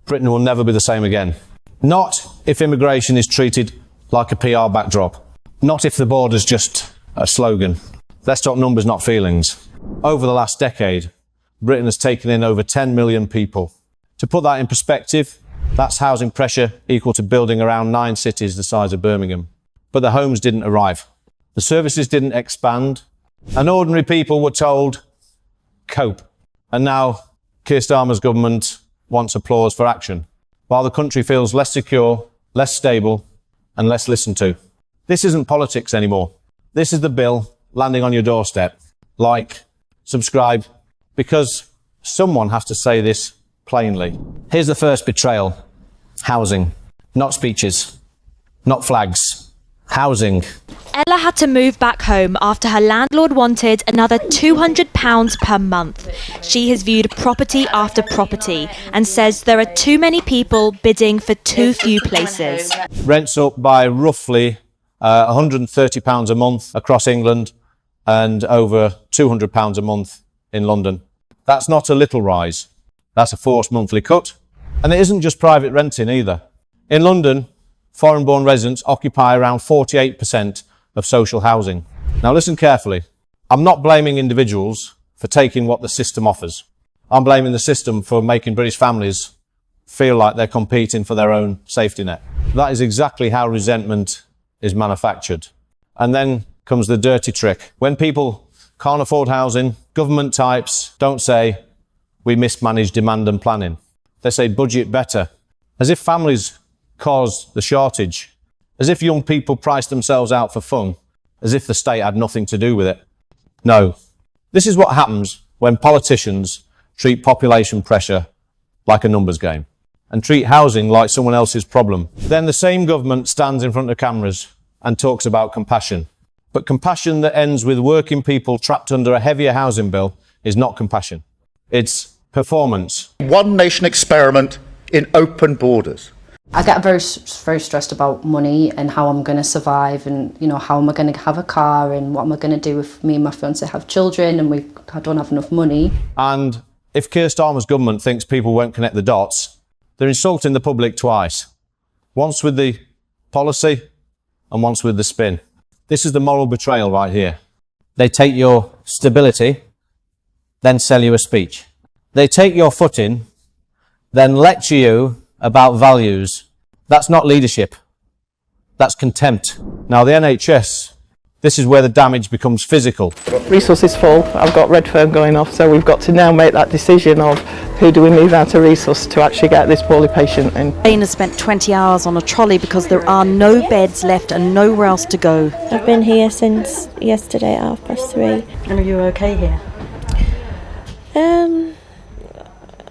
Britain will never be the same again. Not if immigration is treated like a PR backdrop. Not if the border's just a slogan. Let's talk numbers, not feelings. Over the last decade, Britain has taken in over 10 million people. To put that in perspective, that's housing pressure equal to building around 9 cities the size of Birmingham. But the homes didn't arrive. The services didn't expand. And ordinary people were told, cope. And now Keir Starmer's government wants applause for action, while the country feels less secure, less stable, and less listened to. This isn't politics anymore. This is the bill landing on your doorstep. Like, subscribe, because someone has to say this plainly. Here's the first betrayal. Housing. Not speeches. Not flags. Housing. Ella had to move back home after her landlord wanted another £200 per month. She has viewed property after property and says there are too many people bidding for too few places. Rents up by roughly £130 a month across England and over £200 a month in London. That's not a little rise. That's a forced monthly cut. And it isn't just private renting either. In London, foreign-born residents occupy around 48% of social housing. Now listen carefully. I'm not blaming individuals for taking what the system offers. I'm blaming the system for making British families feel like they're competing for their own safety net. That is exactly how resentment is manufactured. And then comes the dirty trick. When people can't afford housing, government types don't say, we mismanage demand and planning. They say budget better, as if families caused the shortage, as if young people priced themselves out for fun, as if the state had nothing to do with it. No, this is what happens when politicians treat population pressure like a numbers game and treat housing like someone else's problem. Then the same government stands in front of cameras and talks about compassion. But compassion that ends with working people trapped under a heavier housing bill is not compassion. It's performance. One nation experiment in open borders. I get very stressed about money and how I'm going to survive, and how am I going to have a car, and what am I going to do if me and my fiance have children and I don't have enough money. And if Keir Starmer's government thinks people won't connect the dots, they're insulting the public twice. Once with the policy and once with the spin. This is the moral betrayal right here. They take your stability, then sell you a speech. They take your footing, then lecture you about values. That's not leadership. That's contempt. Now the NHS, this is where the damage becomes physical. Resources full. I've got red firm going off, so we've got to now make that decision of who do we move out of resource to actually get this poorly patient in. Jane has spent 20 hours on a trolley because there are no beds left and nowhere else to go. I've been here since yesterday at 3:30. And are you okay here?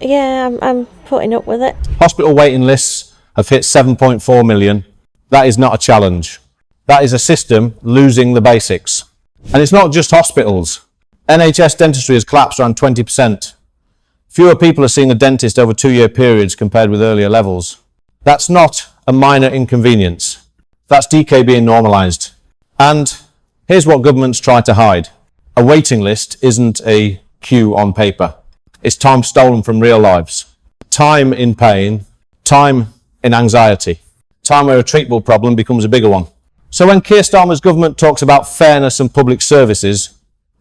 Yeah, I'm putting up with it. Hospital waiting lists have hit 7.4 million. That is not a challenge. That is a system losing the basics. And it's not just hospitals. NHS dentistry has collapsed around 20%. Fewer people are seeing a dentist over 2-year periods compared with earlier levels. That's not a minor inconvenience. That's DK being normalised. And here's what governments try to hide. A waiting list isn't a queue on paper. It's time stolen from real lives. Time in pain, time in anxiety, time where a treatable problem becomes a bigger one. So when Keir Starmer's government talks about fairness and public services,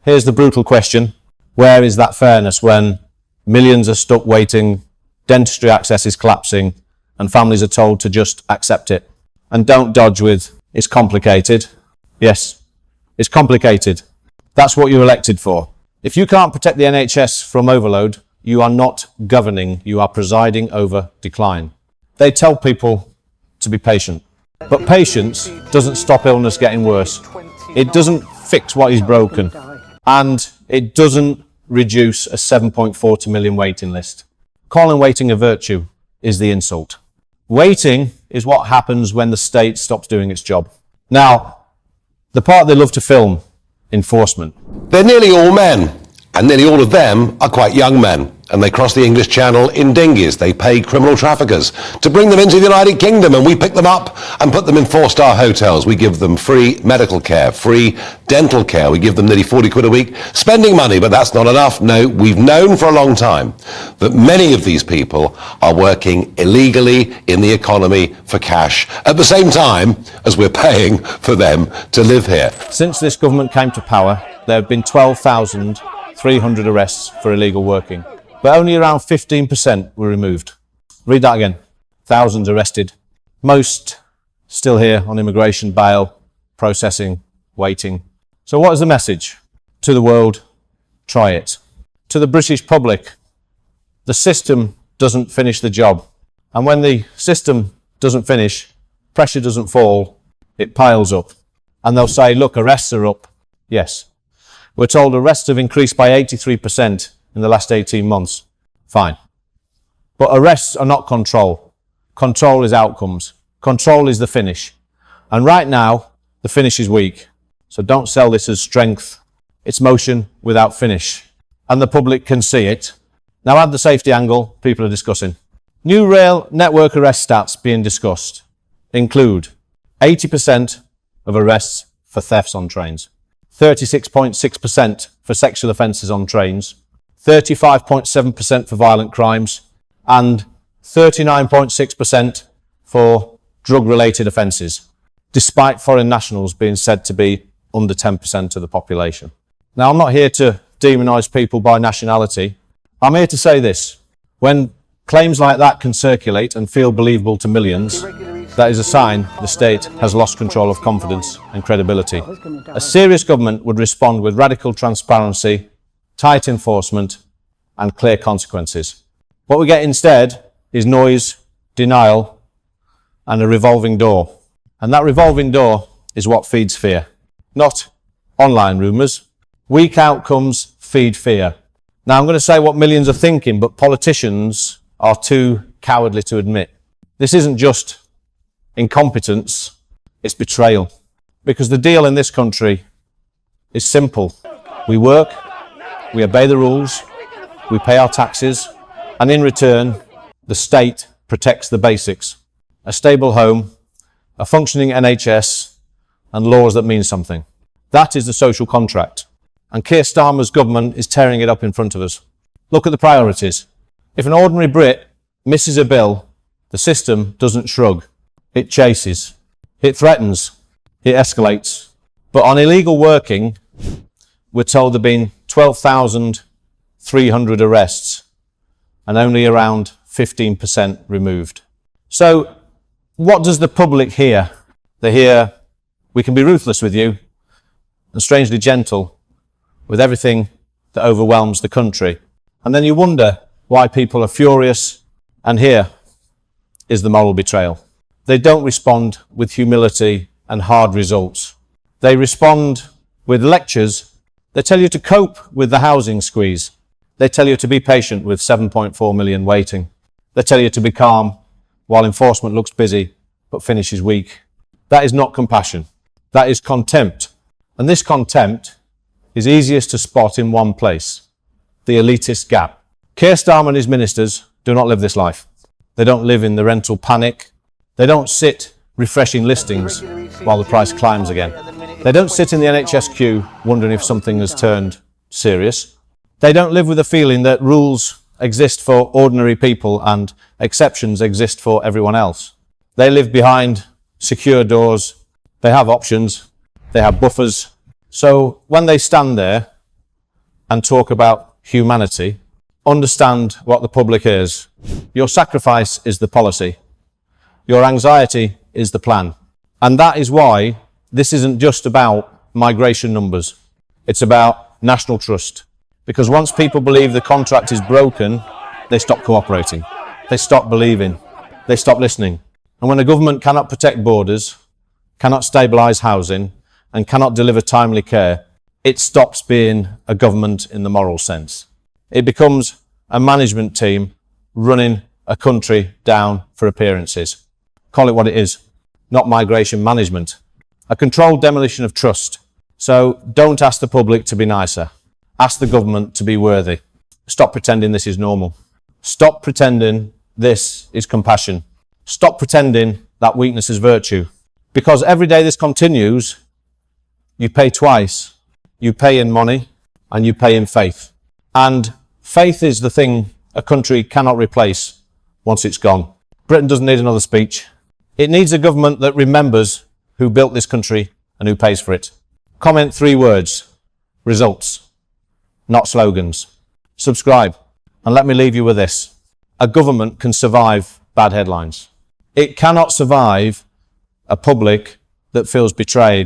here's the brutal question. Where is that fairness when millions are stuck waiting, dentistry access is collapsing, and families are told to just accept it? And don't dodge with, it's complicated. Yes, it's complicated. That's what you're elected for. If you can't protect the NHS from overload, you are not governing, you are presiding over decline. They tell people to be patient. But patience doesn't stop illness getting worse. It doesn't fix what is broken. And it doesn't reduce a 7.40 million waiting list. Calling waiting a virtue is the insult. Waiting is what happens when the state stops doing its job. Now, the part they love to film, enforcement. They're nearly all men, and nearly all of them are quite young men. and they cross the English Channel in dinghies. They pay criminal traffickers to bring them into the United Kingdom, and we pick them up and put them in 4-star hotels. We give them free medical care, free dental care. We give them nearly 40 quid a week spending money, but that's not enough. No, we've known for a long time that many of these people are working illegally in the economy for cash at the same time as we're paying for them to live here. Since this government came to power, there have been 12,300 arrests for illegal working, but only around 15% were removed. Read that again. Thousands arrested, most still here on immigration bail, processing, waiting. So what is the message? To the world, try it. To the British public, the system doesn't finish the job. And when the system doesn't finish, pressure doesn't fall, it piles up. And they'll say, look, arrests are up. Yes. We're told arrests have increased by 83% in the last 18 months. Fine. But arrests are not control. Control is outcomes. Control is the finish. And right now, the finish is weak. So don't sell this as strength. It's motion without finish. And the public can see it. Now add the safety angle people are discussing. New rail network arrest stats being discussed include 80% of arrests for thefts on trains, 36.6% for sexual offences on trains, 35.7% for violent crimes, and 39.6% for drug-related offences, despite foreign nationals being said to be under 10% of the population. Now, I'm not here to demonise people by nationality. I'm here to say this. When claims like that can circulate and feel believable to millions, that is a sign the state has lost control of confidence and credibility. A serious government would respond with radical transparency, tight enforcement, and clear consequences. What we get instead is noise, denial, and a revolving door. And that revolving door is what feeds fear. Not online rumours. Weak outcomes feed fear. Now, I'm going to say what millions are thinking, but politicians are too cowardly to admit. This isn't just incompetence, it's betrayal. Because the deal in this country is simple. We work, we obey the rules, we pay our taxes, and in return, the state protects the basics. A stable home, a functioning NHS, and laws that mean something. That is the social contract. And Keir Starmer's government is tearing it up in front of us. Look at the priorities. If an ordinary Brit misses a bill, the system doesn't shrug. It chases. It threatens. It escalates. But on illegal working, we're told there have been 12,300 arrests and only around 15% removed. So what does the public hear? They hear, we can be ruthless with you and strangely gentle with everything that overwhelms the country. And then you wonder why people are furious, and here is the moral betrayal. They don't respond with humility and hard results. They respond with lectures. They tell you to cope with the housing squeeze. They tell you to be patient with 7.4 million waiting. They tell you to be calm while enforcement looks busy but finishes weak. That is not compassion. That is contempt. And this contempt is easiest to spot in one place, the elitist gap. Keir Starmer and his ministers do not live this life. They don't live in the rental panic. They don't sit refreshing listings while the price climbs again. They don't sit in the NHS queue wondering if something has turned serious. They don't live with the feeling that rules exist for ordinary people and exceptions exist for everyone else. They live behind secure doors. They have options. They have buffers. So when they stand there and talk about humanity, understand what the public is. Your sacrifice is the policy. Your anxiety is the plan. And that is why this isn't just about migration numbers. It's about national trust. Because once people believe the contract is broken, they stop cooperating. They stop believing. They stop listening. And when a government cannot protect borders, cannot stabilise housing, and cannot deliver timely care, it stops being a government in the moral sense. It becomes a management team running a country down for appearances. Call it what it is, not migration management. A controlled demolition of trust. So don't ask the public to be nicer. Ask the government to be worthy. stop pretending this is normal. Stop pretending this is compassion. Stop pretending that weakness is virtue. Because every day this continues, you pay twice. You pay in money and you pay in faith. And faith is the thing a country cannot replace once it's gone. Britain doesn't need another speech. It needs a government that remembers who built this country and who pays for it. Comment 3 words. Results, not slogans. Subscribe, and let me leave you with this. A government can survive bad headlines. It cannot survive a public that feels betrayed.